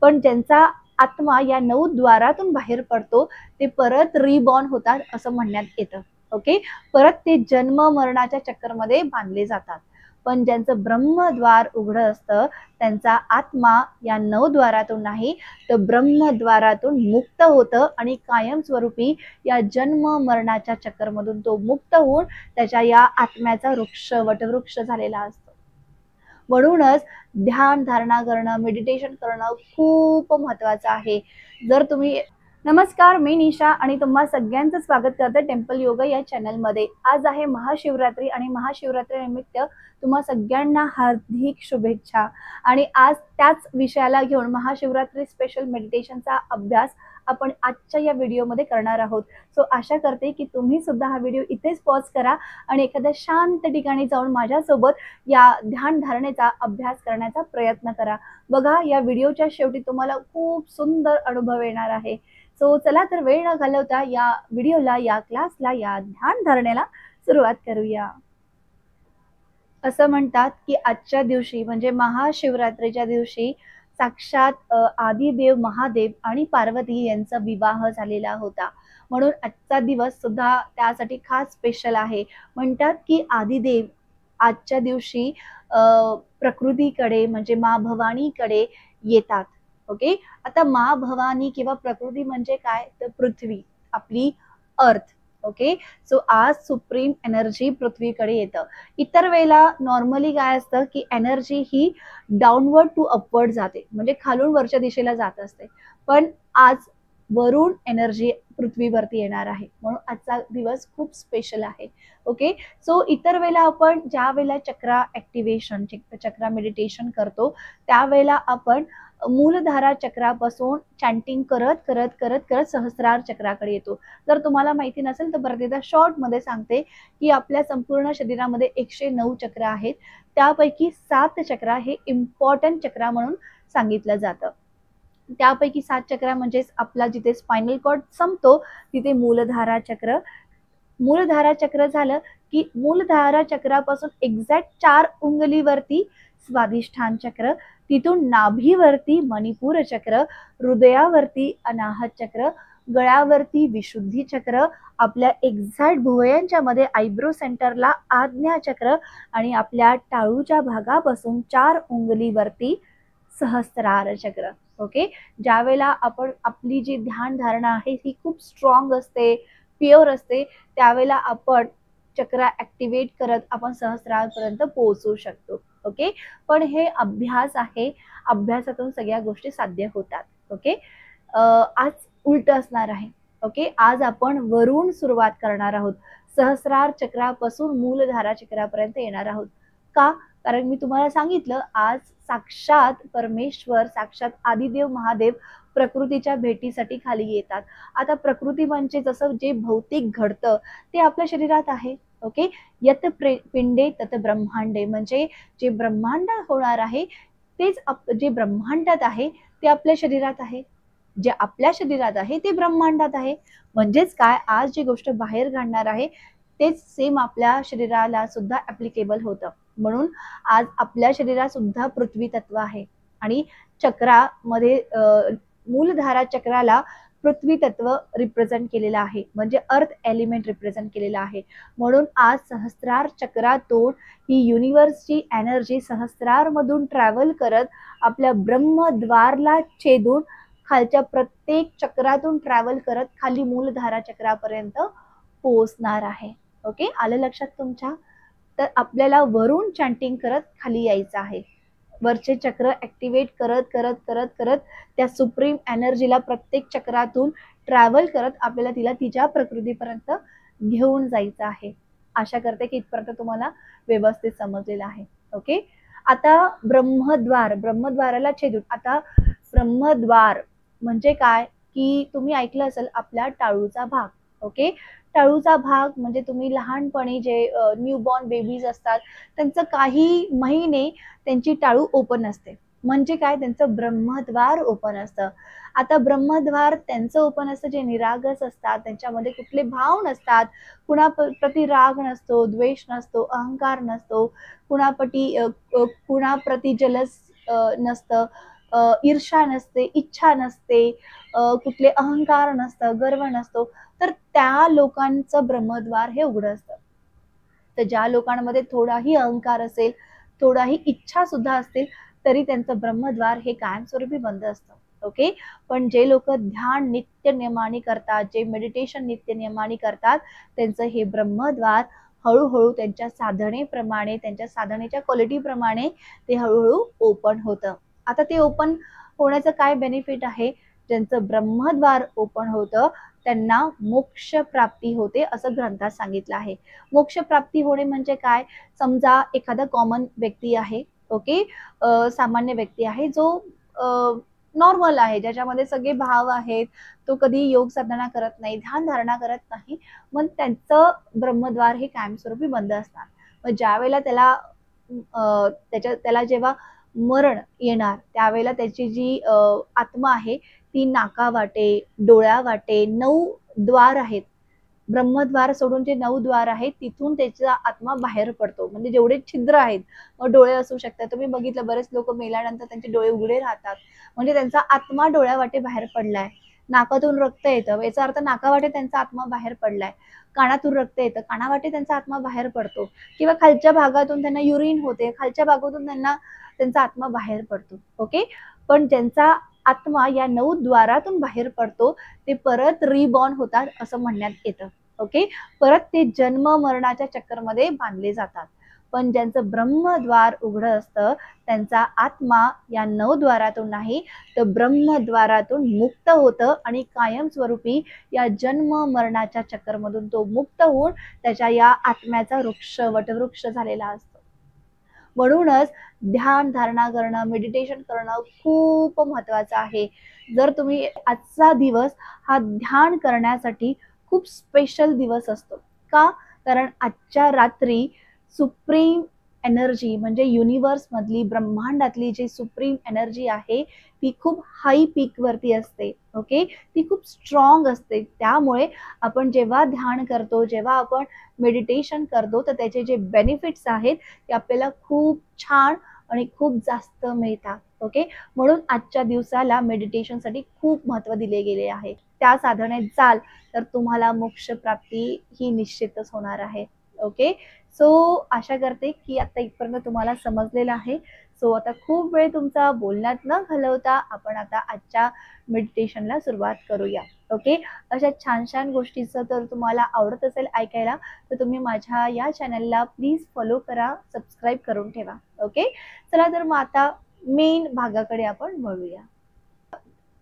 पण ज्यांचा आत्मा या 9 द्वारातून बाहेर पडतो ते परत रिबॉर्न होतात असं म्हणण्यात येतं. ओके, परत ते जन्म मरणाच्या चक्करमध्ये बांधले जातात. पण ज्यांचं ब्रह्मद्वार उघडं असतं त्यांचा आत्मा या 9 द्वारातून नाही तर ब्रह्मद्वारातून मुक्त होतं आणि कायमस्वरूपी या जन्म मरणाच्या चक्करमधून तो मुक्त होऊन त्याच्या या आत्म्याचा वृक्ष वटवृक्ष झालेला असतो. म्हणूनच ध्यान धारणा करणं, मेडिटेशन करणं खूप महत्वाचं आहे. जर तुम्ही नमस्कार, मी निशा आणि तुम्हा सगळ्यांचं स्वागत करते टेम्पल योगा या चॅनलमध्ये. आज आहे महाशिवरात्री आणि महाशिवरात्री निमित्त तुम्हा सगळ्यांना हार्दिक शुभेच्छा. आणि आज त्याच विषयाला घेऊन महाशिवरात्री स्पेशल मेडिटेशनचा अभ्यास आपण आजच्या या व्हिडिओमध्ये करणार आहोत. सो आशा करते की तुम्ही सुद्धा हा व्हिडिओ इथेच पॉज करा आणि एखाद्या शांत ठिकाणी जाऊन माझ्यासोबत या ध्यान धारणेचा अभ्यास करण्याचा प्रयत्न करा. बघा, या व्हिडिओच्या शेवटी तुम्हाला खूप सुंदर अनुभव येणार आहे. सो चला तर वेळ न घालवता या व्हिडिओला, या क्लासला, या ध्यान धारणेला सुरुवात करूया. असं म्हणतात की आजच्या दिवशी म्हणजे महाशिवरात्रीच्या दिवशी साक्षात आदिदेव महादेव आणि पार्वती यांचा विवाह झालेला होता. म्हणून आजचा दिवस सुद्धा त्यासाठी खास स्पेशल आहे. म्हणतात की आदिदेव आजच्या दिवशी प्रकृतीकडे म्हणजे मा भवानीकडे येतात. ओके, आता मा भवानी किंवा प्रकृती म्हणजे काय तर पृथ्वी, आपली अर्थ. ओके, सो आज सुप्रीम एनर्जी पृथ्वीकडे येतं. इतर वेळेला नॉर्मली काय असतं की एनर्जी ही डाऊनवर्ड टू अपवर्ड जाते, म्हणजे खालून वरच्या दिशेला जात असते. पण आज वरून एनर्जी पृथ्वीवरती येणार आहे, म्हणून आजचा दिवस खूप स्पेशल आहे. ओके, सो इतर वेळेला आपण ज्या वेळेला चक्रा ऍक्टिव्हेशन, चक्रा मेडिटेशन करतो त्यावेळेला आपण मूलधारा चक्रापासून चॅन्टिंग करत करत करत करत सहस्रार चक्राकडे येतो. जर तुम्हाला माहिती नसेल तर परत एकदा शॉर्ट मध्ये सांगते की आपल्या संपूर्ण शरीरामध्ये 109 चक्र आहेत. त्यापैकी 7 चक्र हे इम्पॉर्टंट चक्र म्हणून सांगितलं जातं. त्यापैकी 7 चक्र म्हणजे आपला जिथे स्पायनल कॉर्ड संपतो तिथे मूलधारा चक्र. मूलधारा चक्र झालं की मूलधारा चक्रापासून एक्झॅक्ट 4 उंगलीवरती स्वादिष्ठान चक्र, तिथून नाभीवरती मणिपूर चक्र, हृदयावरती अनाहत चक्र, गळ्यावरती विशुद्धी चक्र, आपल्या एक्झॅक्ट भुवयांच्या मध्ये आयब्रो सेंटरला आज्ञा चक्र आणि आपल्या टाळूच्या भागापासून 4 उंगलीवरती सहस्रार चक्र. ओके, ज्या वेळेला आपण आपली जी ध्यान धारणा आहे ही खूप स्ट्रॉंग असते, प्युअर असते, त्यावेळेला आपण चक्र ऍक्टिव्हेट करत आपण सहस्रार पर्यंत पोहोचू शकतो. ओके, पण हे अभ्यास आहे, अभ्यासातून सगळ्या गोष्टी साध्य होतात. ओके, आज उलट असणार आहे. ओके, आज आपण वरून सुरुवात करणार आहोत, सहस्रार चक्रापासून मूलधारा चक्रापर्यंत येणार आहोत. का? कारण मी तुम्हाला सांगितलं आज साक्षात परमेश्वर, साक्षात आदिदेव महादेव प्रकृतीच्या भेटीसाठी खाली येतात. आता प्रकृती म्हणजे जसं जे भौतिक घडतं ते आपल्या शरीरात आहे. ओके, यत पिंडे तत ब्रह्मांडे, म्हणजे जे ब्रह्मांड होणार आहे तेच जे ब्रह्मांडात आहे ते आपल्या शरीरात आहे, जे आपल्या शरीरात आहे ते ब्रह्मांडात आहे. म्हणजेच काय, आज जी गोष्ट बाहेर घडणार आहे तेच सेम आपल्या शरीराला सुद्धा ऍप्लिकेबल होतं. म्हणून आज आपल्या शरीरात सुद्धा पृथ्वी तत्व आहे आणि चक्रामध्ये मूलधारा चक्राला पृथ्वी तत्व रिप्रेझेंट केलेलं आहे, म्हणजे अर्थ एलिमेंट रिप्रेझेंट केलेला आहे. म्हणून आज सहस्रार चक्रातून ही युनिव्हर्सची एनर्जी सहस्रार मधून ट्रॅव्हल करत आपल्या ब्रह्मद्वारला छेदून खालच्या प्रत्येक चक्रातून ट्रॅव्हल करत खाली मूलधारा चक्रापर्यंत पोहोचणार आहे. ओके, आलं लक्षात तुमच्या? तर आपल्याला वरून चॅन्टिंग करत खाली यायचं आहे. वरचे चक्र ऍक्टिव्हेट करत करत करत करत त्या सुप्रीम एनर्जीला प्रत्येक चक्रातून ट्रॅव्हल करत आपल्याला तिला तिच्या प्रकृतीपर्यंत घेऊन जायचं आहे. आशा करते की इथपर्यंत तुम्हाला व्यवस्थित समजलेलं आहे. ओके, आता ब्रह्मद्वाराला छेदून, आता ब्रह्मद्वार म्हणजे काय की तुम्ही ऐकलं असेल आपल्या टाळूचा भाग. ओके, टाळूचा भाग म्हणजे तुम्ही लहानपणी जे न्यूबॉर्न बेबीज असतात त्यांचं काही महिने त्यांची टाळू ओपन असते, म्हणजे काय, त्यांचं ब्रह्मद्वार ओपन असतं. आता ब्रह्मद्वार त्यांचं ओपन असतं जे निरागस असतात, त्यांच्यामध्ये कुठले भाव नसतात, कुणाप्रती राग नसतो, द्वेष नसतो, अहंकार नसतो, कुणाप्रती जलस नसतं, ईर्ष्या नसते, इच्छा नसते, कुठले अहंकार नसतं, गर्व नसतो, तर त्या लोकांचं ब्रह्मद्वार हे उघडं असतं. तर ज्या लोकांमध्ये थोडाही अहंकार असेल, थोडाही इच्छा सुद्धा असतील, तरी त्यांचं ब्रह्मद्वार हे कायमस्वरूपी बंद असतं. ओके. पण जे लोक ध्यान नित्य नियमाने करतात, जे मेडिटेशन नित्य नियमाने करतात, त्यांचं हे ब्रह्मद्वार हळूहळू त्यांच्या साधनेप्रमाणे, त्यांच्या साधनेच्या क्वालिटीप्रमाणे ते हळूहळू ओपन होतं. आता ते ओपन होण्याचं काय बेनिफिट आहे? ज्यांचं ब्रह्मद्वार ओपन होतं त्यांना मोक्ष प्राप्ती होते असं ग्रंथात सांगितलं आहे. मोक्ष प्राप्ती होणे म्हणजे काय? समजा एखादा कॉमन व्यक्ती आहे, ओके, सामान्य व्यक्ती आहे जो नॉर्मल आहे, ज्याच्यामध्ये सगळे भाव आहेत, तो कधी योग साधना करत नाही, ध्यान धारणा करत नाही, मग त्यांचं ब्रह्मद्वार हे कायमस्वरूपी बंद असणार. मग ज्या वेळेला त्याला जेव्हा मरण येणार त्यावेळेला त्याची जी आत्मा आहे ती नाकावाटे, डोळ्यावाटे 9 द्वार आहेत, ब्रह्मद्वार सोडून जे 9 द्वार आहेत तिथून त्याचा आत्मा बाहेर पडतो. म्हणजे जेवढे छिद्र आहेत, मग डोळे असू शकतात, तुम्ही बघितलं बरेच लोक मेल्यानंतर त्यांचे डोळे उघडे राहतात, म्हणजे त्यांचा आत्मा डोळ्यावाटे बाहेर पडलाय. नाकातून रक्त येतं, याचा अर्थ नाकावाटे त्यांचा आत्मा बाहेर पडलाय. कानातून रक्त येतं, कानावाटे त्यांचा आत्मा बाहेर पडतो, किंवा खालच्या भागातून त्यांना युरिन होते, खालच्या भागातून त्यांचा आत्मा बाहेर पडतो. ओके. पण ज्यांचा आत्मा या 9 द्वारातून बाहेर पडतो ते परत रिबॉर्न होतात असं म्हणण्यात येतं. ओके. परत ते जन्म मरणाच्या चक्करमध्ये बांधले जातात. पण ज्यांचं ब्रह्मद्वार उघडं असतं त्यांचा आत्मा या 9 द्वारातून नाही तर ब्रह्मद्वारातून मुक्त होतं आणि कायमस्वरूपी या जन्म मरणाच्या चक्करमधून तो मुक्त होऊन त्याच्या या आत्म्याचा वटवृक्ष झालेला असतो. म्हणूनच ध्यान धारणा करणं, मेडिटेशन करणं खूप महत्वाचं आहे. जर तुम्ही आजचा दिवस हा ध्यान करण्यासाठी खूप स्पेशल दिवस असतो. का? कारण आजच्या रात्री सुप्रीम एनर्जी म्हणजे युनिवर्स मधली, ब्रह्मांडातली जी सुप्रीम एनर्जी आहे ती खूप हाय पीक वरती असते. ओके. ती खूप स्ट्रॉंग असते. त्यामुळे आपण जेव्हा ध्यान करतो, जेव्हा आपण मेडिटेशन करतो, तर त्याचे जे बेनिफिट्स आहेत ते आपल्याला खूप छान आणि खूप जास्त मिळतात. ओके. म्हणून आजच्या दिवसाला मेडिटेशनसाठी खूप महत्त्व दिले गेले आहे. त्या साधनेत जाल तर तुम्हाला मोक्ष प्राप्ती ही निश्चितच होणार आहे. ओके. सो आशा करते की आता इथपर्यंत तुम्हाला समजलेलं आहे. सो आता खूप वेळ तुमचा बोलण्यात न घालवता आपण आता आजच्या मेडिटेशनला सुरुवात करूया. ओके. अशा छान छान गोष्टीचं तर तुम्हाला आवडत असेल ऐकायला तर तुम्ही माझ्या या चॅनलला प्लीज फॉलो करा, सबस्क्राईब करून ठेवा. ओके. चला तर मग आता मेन भागाकडे आपण वळूया.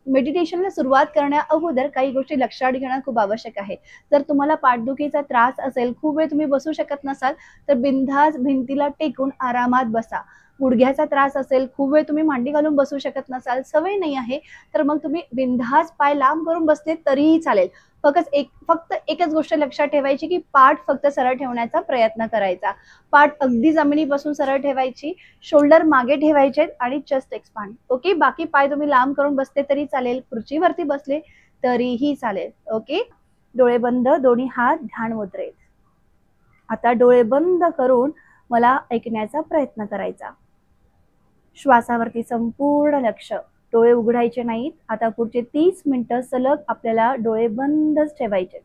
मेडिटेशनला सुरुवात करण्या अगोदर काही गोष्टी लक्षात घेणं खूप आवश्यक आहे. जर तुम्हाला पाठदुखीचा त्रास असेल, खूप वेळ तुम्ही बसू शकत नसाल तर बिनधास्त भिंतीला टेकून आरामात बसा. गुडघ्याचा त्रास असेल, खूप वेळ तुम्ही मांडी घालून बसू शकत नसाल, सवय नाही आहे, तर मग तुम्ही बिनधास्त पाय लांब करून बसले तरीही चालेल. फक्त एकच गोष्ट लक्षात ठेवायची की पाठ फक्त सरळ ठेवण्याचा प्रयत्न करायचा. पाठ अगदी जमिनीपासून सरळ ठेवायची, शोल्डर मागे ठेवायचे आणि चेस्ट एक्सपांड. ओके. बाकी पाय तुम्ही लांब करून बसले तरी चालेल, खुर्चीवरती बसले तरीही चालेल. ओके. डोळे बंद, दोन्ही हात ध्यान मुद्रेत. आता डोळे बंद करून मला ऐकण्याचा प्रयत्न करायचा. श्वासावरती संपूर्ण लक्ष. डोळे उघडायचे नाहीत. आता पुढचे 30 मिनिटं सलग आपल्याला डोळे बंदच ठेवायचे.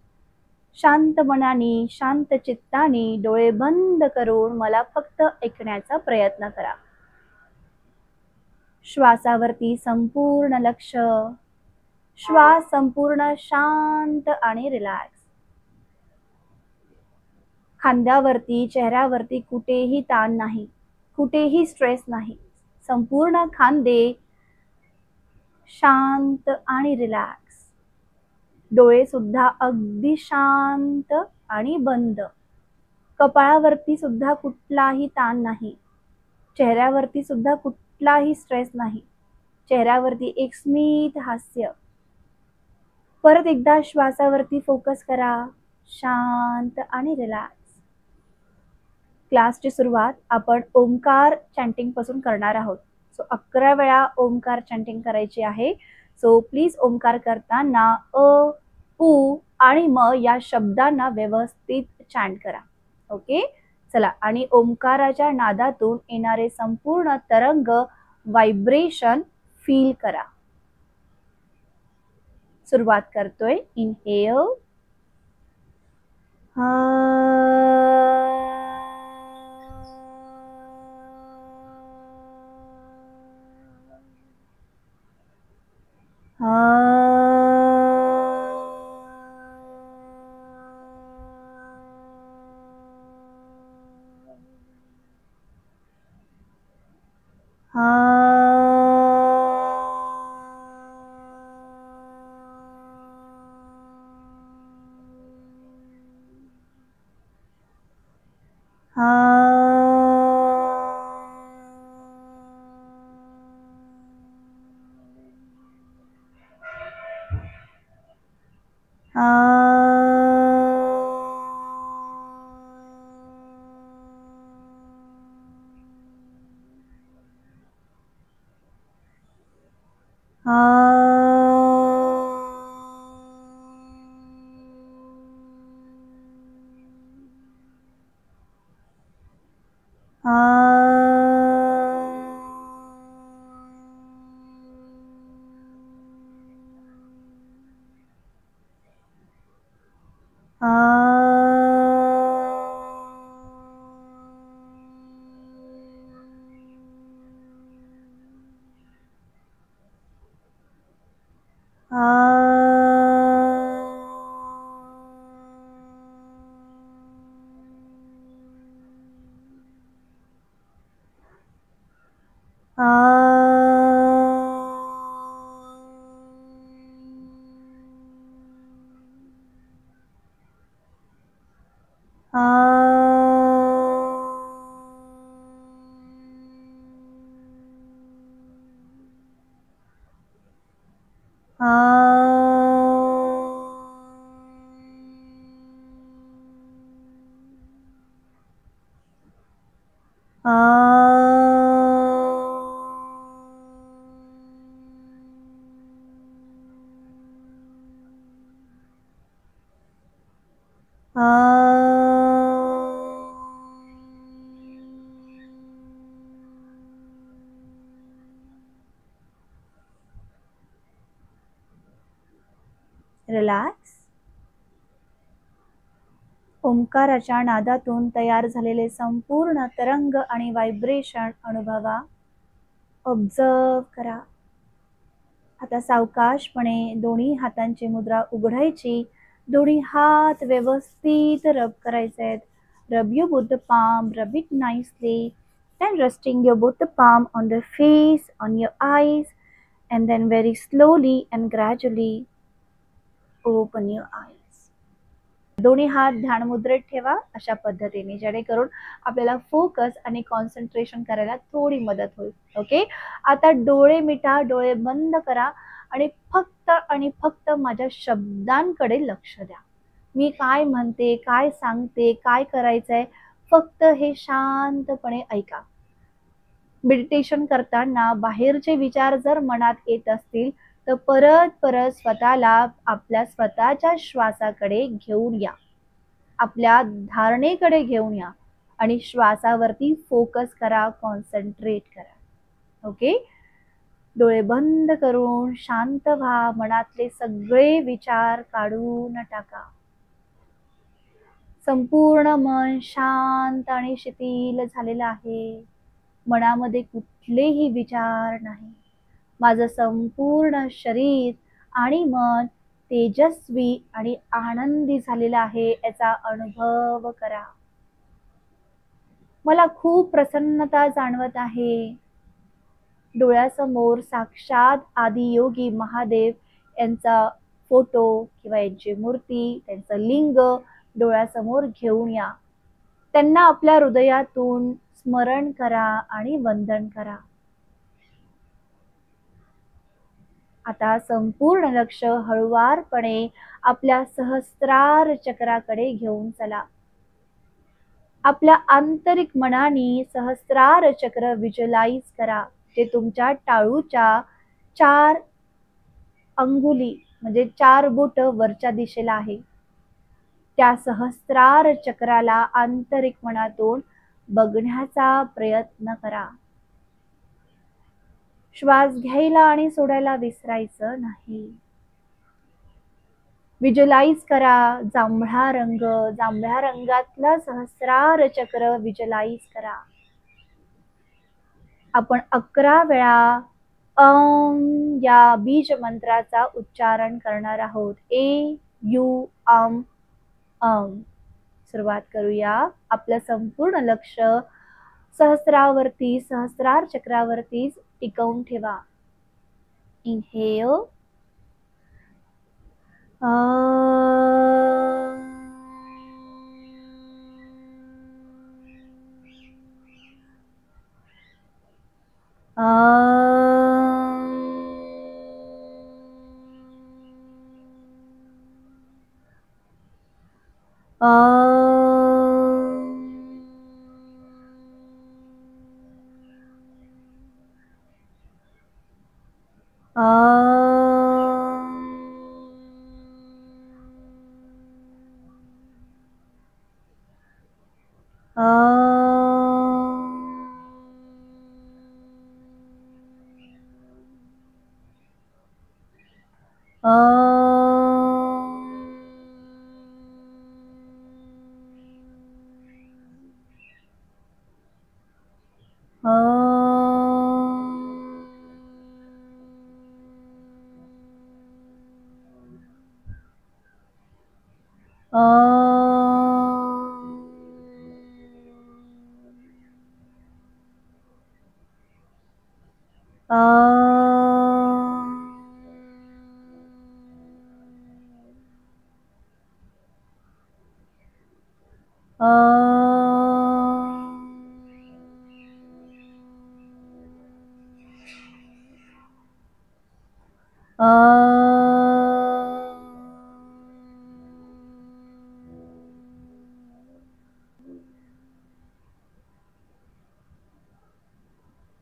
शांत मनाने, शांत चित्ताने डोळे बंद करून मला फक्त ऐकण्याचा प्रयत्न करा. श्वासावरती संपूर्ण लक्ष. श्वास संपूर्ण शांत आणि रिलॅक्स. खांद्यावरती, चेहऱ्यावरती कुठेही ताण नाही, कुठेही स्ट्रेस नाही. संपूर्ण खांदे शांत आणि रिलॅक्स. डोळे सुद्धा अगदी शांत आणि बंद. कपाळावरती सुद्धा कुठलाही ताण नाही, चेहऱ्यावरती सुद्धा कुठलाही स्ट्रेस नाही. चेहऱ्यावरती एक स्मित हास्य. परत एकदा श्वासावरती फोकस करा. शांत आणि रिलॅक्स. क्लासची सुरुवात आपण ओमकार चॅन्टिंग पासून करणार आहोत. सो 11 वेळा ओमकार चॅन्टिंग करायची आहे. सो प्लीज ओमकार करताना अ, उ आणि म या शब्दांना व्यवस्थित चॅन्ट करा. ओके. चला. आणि ओमकाराच्या नादातून येणारे संपूर्ण तरंग, व्हायब्रेशन फील करा. सुरुवात करतोय. इनहेल. रिलॅक्स. ओंकाराच्या नादातून तयार झालेले संपूर्ण तरंग आणि व्हायब्रेशन अनुभवा. ऑब्झर्व करा. आता सावकाशपणे दोन्ही हातांची मुद्रा उघडायची. दोन्ही हात व्यवस्थित रब करायचे आहेत. रब your both the palm, rub it nicely. Then resting your both the palm on the face, on your eyes, and then very slowly and gradually open your eyes. दोन्ही हात ध्यान मुद्रेत ठेवा अशा पद्धतीने, जेणेकरून आपल्याला फोकस आणि कॉन्सन्ट्रेशन करायला थोडी मदत होईल. ओके. आता डोळे मिटा, डोळे बंद करा आणि फक्त माझ्या शब्दांकडे लक्ष द्या. मी काय म्हणते, काय सांगते, काय करायचंय, फक्त हे शांतपणे ऐका. मेडिटेशन करताना बाहेरचे विचार जर मनात येत असतील तर परत स्वतःला आपल्या स्वतःच्या श्वासाकडे घेऊन या, आपल्या धारणेकडे घेऊन या आणि श्वासावरती फोकस करा, कॉन्सन्ट्रेट करा. ओके. डोळे बंद करून शांत व्हा. मनातले सगळे विचार काढून टाका. संपूर्ण मन शांत आणि शिथिल झालेलं आहे. मनामध्ये कुठलेही विचार नाही. माझं संपूर्ण शरीर आणि मन तेजस्वी आणि आनंदी झालेलं आहे याचा अनुभव करा. मला खूप प्रसन्नता जाणवत आहे. डोळ्यासमोर साक्षात आदियोगी महादेव यांचा फोटो किंवा यांची मूर्ती, त्यांचं लिंग डोळ्यासमोर घेऊन या. त्यांना आपल्या हृदयातून स्मरण करा आणि वंदन करा. आता संपूर्ण लक्ष हळुवारपणे आपल्या सहस्त्रार चक्राकडे घेऊन चला. आपल्या आंतरिक मनाने सहस्त्रार चक्र व्हिज्युअलाइज करा. ते तुमच्या टाळूच्या 4 अंगुली म्हणजे 4 बोट वरच्या दिशेला आहे. त्या सहस्त्रार चक्राला आंतरिक मनातून बघण्याचा प्रयत्न करा. श्वास घ्यायला आणि सोडायला विसरायचं नाही. विज्युलाइज करा जांभळा रंग, जांभळ्या रंगातलं सहस्रार चक्र विज्युलाइज करा. आपण 11 वेळा या बीज मंत्राचा उच्चारण करणार आहोत. ए यू अम अम. सुरुवात करूया. आपलं संपूर्ण लक्ष सहस्रावरती, सहस्रार चक्रावरती टिकवून ठेवा. इनहेल,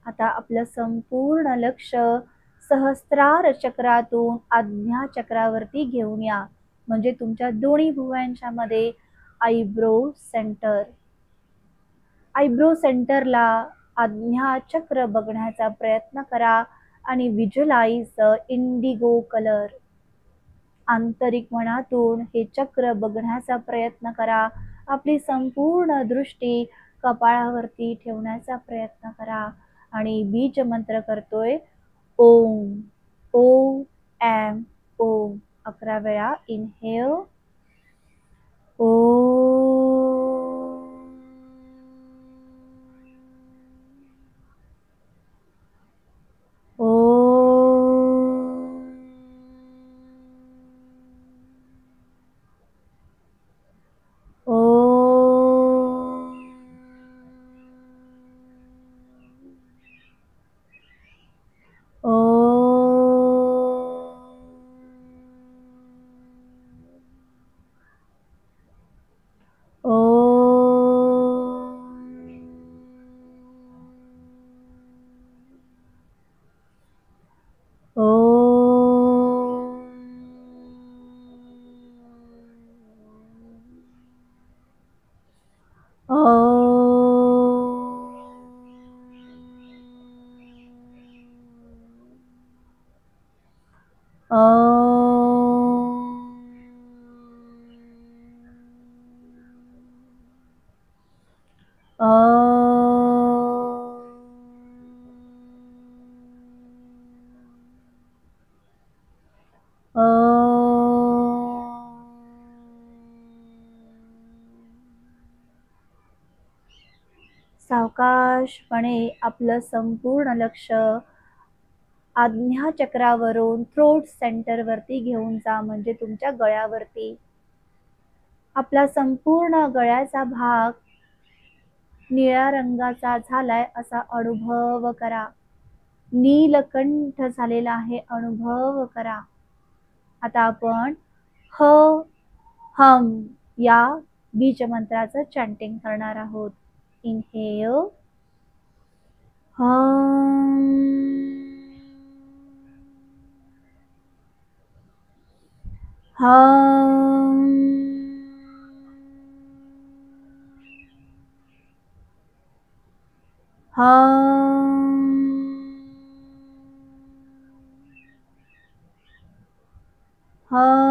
आता आपलं संपूर्ण लक्ष सहस्रार चक्रातून आज्ञा चक्रावरती घेऊन या. म्हणजे तुमच्या दोन्ही भुवयांच्या मध्ये आयब्रो सेंटर. आयब्रो सेंटरला आज्ञा चक्र बघण्याचा प्रयत्न करा आणि विज्युलाइज इंडिगो कलर. आंतरिक मनातून हे चक्र बघण्याचा प्रयत्न करा. आपली संपूर्ण दृष्टी कपाळावरती ठेवण्याचा प्रयत्न करा आणि बीज मंत्र करतोय ओम ओ एम ओम. 11 वेळा इनहेल, ओ सावकाशपणे आपलं संपूर्ण लक्ष आज्ञा चक्रावरून थ्रोट सेंटर वरती घेऊन जा. म्हणजे तुमच्या गळ्यावरती. आपला संपूर्ण गळ्याचा भाग निळ्या रंगाचा झालाय असा अनुभव करा. नीलकंठ झालेला आहे अनुभव करा. आता आपण ह हम या बीज मंत्राचं चॅन्टिंग करणार आहोत. इनहेल, हम हम हम हम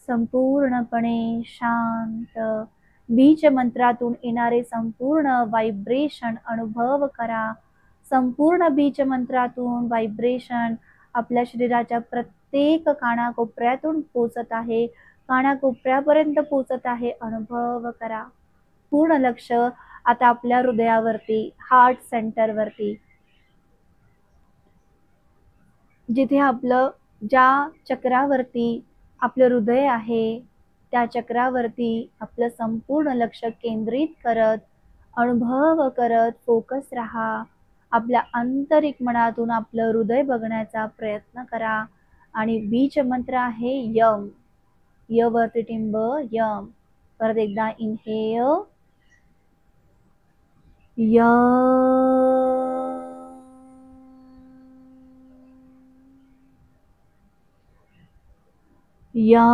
संपूर्णपणे शांत बीज मंत्रातून येणारे संपूर्ण व्हायब्रेशन अनुभव करा. संपूर्ण बीज मंत्रातून व्हायब्रेशन आपल्या शरीराच्या प्रत्येक कानाकोपऱ्यातून पोचत आहे, कानाकोपऱ्यापर्यंत पोचत आहे. अनुभव करा. पूर्ण लक्ष आता आपल्या हृदयावरती, हार्ट सेंटर वरती, जिथे आपलं ज्या चक्रावरती आपलं हृदय आहे त्या चक्रावरती आपलं संपूर्ण लक्ष केंद्रित करत, अनुभव करत फोकस राहा. आपल्या आंतरिक मनातून आपलं हृदय बघण्याचा प्रयत्न करा. आणि बीज मंत्र आहे यम. य वरती टिंब यम. परत एकदा इनहेल य, या,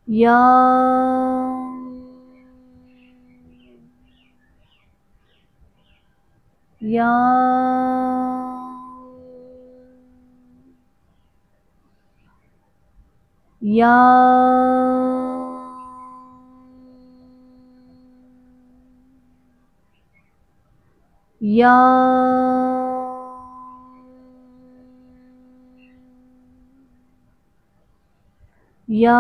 या, या, या, या, या,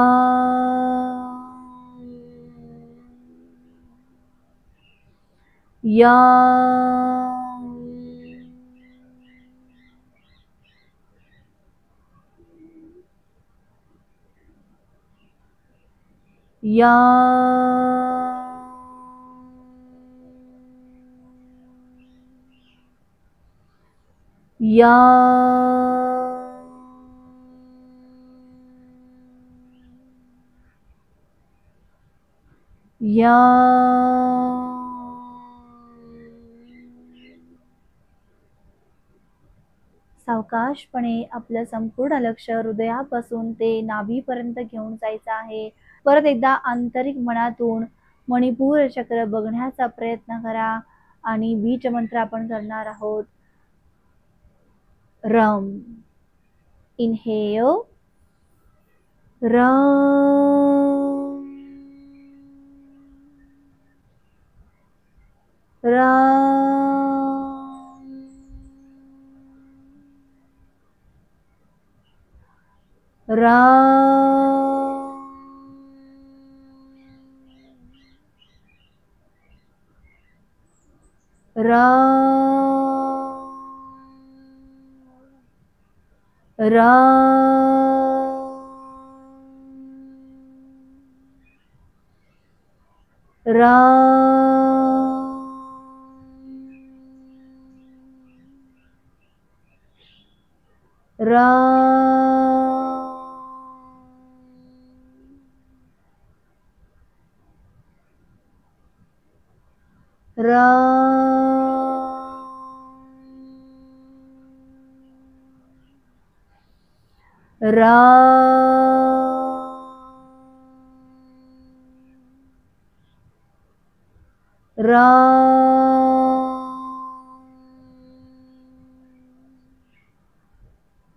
या, या, या, या, सावकाशपणे आपलं संपूर्ण लक्ष हृदयापासून ते नाभीपर्यंत घेऊन जायचं आहे. परत एकदा आंतरिक मनातून मणिपूर चक्र बघण्याचा प्रयत्न करा. आणि बीज मंत्र आपण करणार आहोत. रम. इनहेल रम, रम, रम,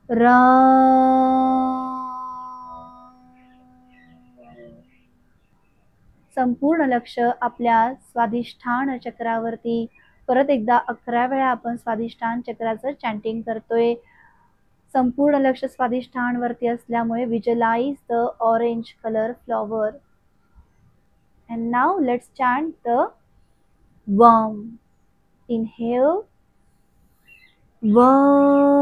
रम, संपूर्ण लक्ष आपल्या स्वाधिष्ठान चक्रावरती. परत एकदा 11 वेळा आपण स्वाधिष्ठान चक्राचं चॅन्टिंग करतोय. संपूर्ण लक्ष स्वाधिष्ठान वरती असल्यामुळे visualise the orange colour flower. And now let's chant the Vam. Inhale. Vam.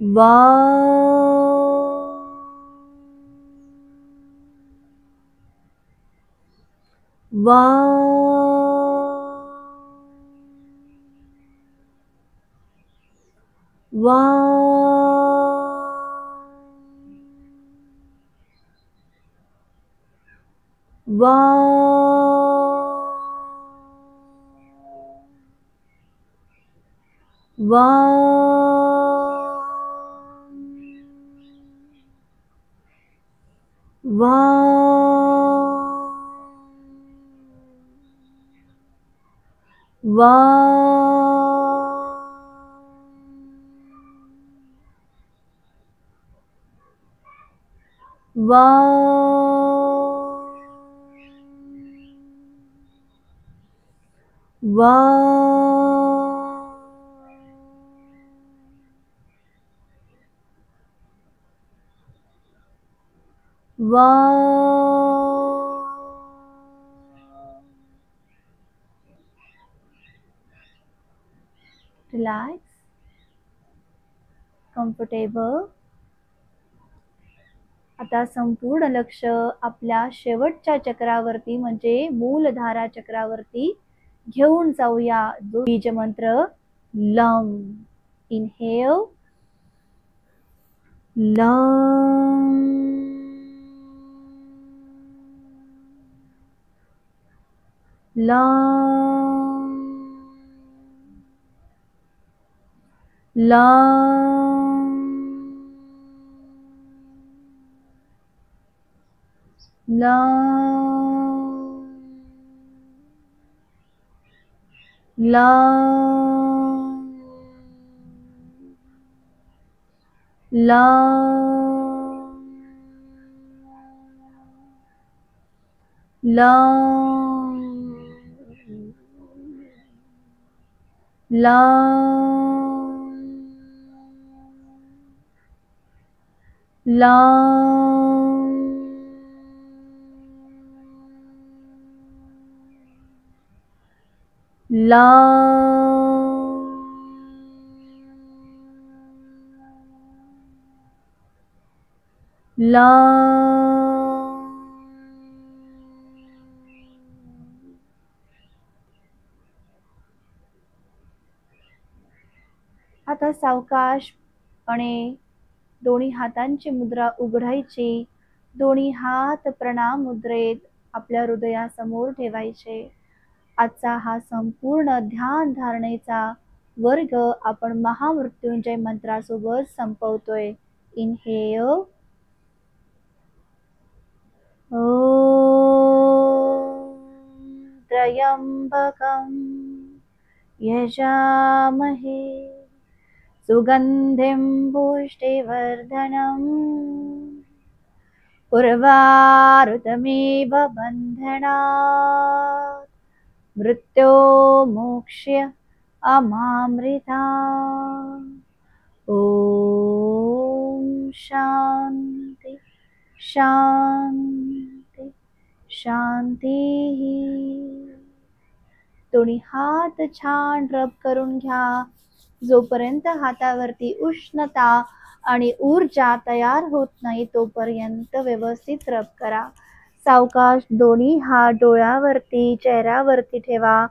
Vam. Vam. Vam. Vam. Vam. Vam. Relax, comfortable. आता संपूर्ण लक्ष आपल्या शेवटच्या चक्रावरती म्हणजे मूलधारा चक्रावरती घेऊन जाऊया. जो बीज मंत्र lump. Inhale. Lump. Lump. Lump. Lum. Lum. Lum. Lum. Lum. Lum. Lum. Lum. आता सावकाशपणे दोन्ही हातांची मुद्रा उघडायची. दोन्ही हात प्रणाम मुद्रेत आपल्या हृदयासमोर ठेवायचे. आजचा हा संपूर्ण ध्यान धारणेचा वर्ग आपण महामृत्युंजय मंत्रासोबत संपवतोय. इनहेल. ओम त्र्यंबकं यजामहे सुगंधिं पुष्टिवर्धनम् उर्वारुकमिव बन्धनात् मृत्योर्मोक्ष्य अमामृतात्. ओम शांति शांति शांती. दोन्ही हात छान रब करून घ्या. जोपर्यंत हातावरती उष्णता आणि ऊर्जा तयार होत नाही तोपर्यंत व्यवस्थित रब करा. सावकाश दोन्ही हात डोळ्यावरती चेहऱ्यावरती ठेवा.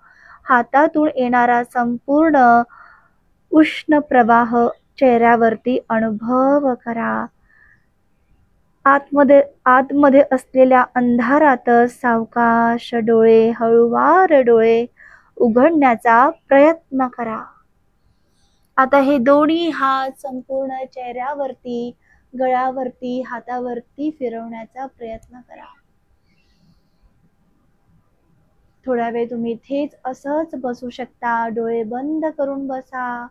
हातातून येणारा संपूर्ण उष्ण प्रवाह चेहऱ्यावरती अनुभव करा. आतमध्ये असलेल्या अंधारातच सावकाश डोळे हळूवार डोळे उघडण्याचा प्रयत्न करा. आता हे दोन्ही हात संपूर्ण चेहऱ्यावरती गळ्यावरती हातावरती फिरवण्याचा प्रयत्न करा. थोडा वेळ तुम्ही इथेच असंच बसू शकता. डोळे बंद करून बसा.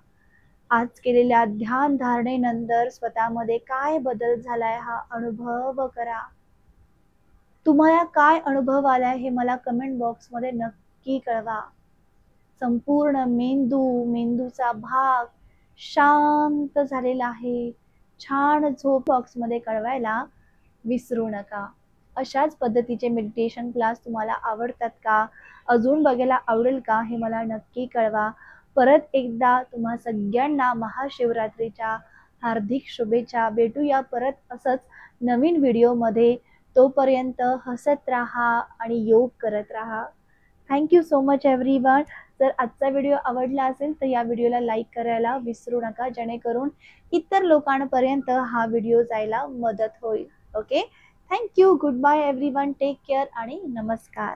आज केलेल्या ध्यान धारणेनंतर स्वतःमध्ये काय बदल झालाय हा अनुभव करा. तुम्हाला काय अनुभव आलाय हे मला कमेंट बॉक्समध्ये नक्की कळवा. संपूर्ण मेंदूचा भाग शांत झालेला आहे. छान झोप बॉक्समध्ये कळवायला विसरू नका. अशाच पद्धतीचे मेडिटेशन क्लास तुम्हाला आवडतात का? अजून बघायला आवडेल का? हे मला नक्की कळवा. परत एकदा तुम्हा सगळ्यांना महाशिवरात्रीच्या हार्दिक शुभेच्छा. भेटूया परत असंच नवीन व्हिडिओमध्ये. तोपर्यंत हसत राहा आणि योग करत राहा. Thank you so much everyone. जर आजचा व्हिडिओ आवडला असेल तर या व्हिडिओला लाईक करायला विसरू नका, जेणेकरून इतर लोकांपर्यंत हा व्हिडिओ जायला मदत होईल. Okay, thank you. Good bye everyone. Take care आणि नमस्कार.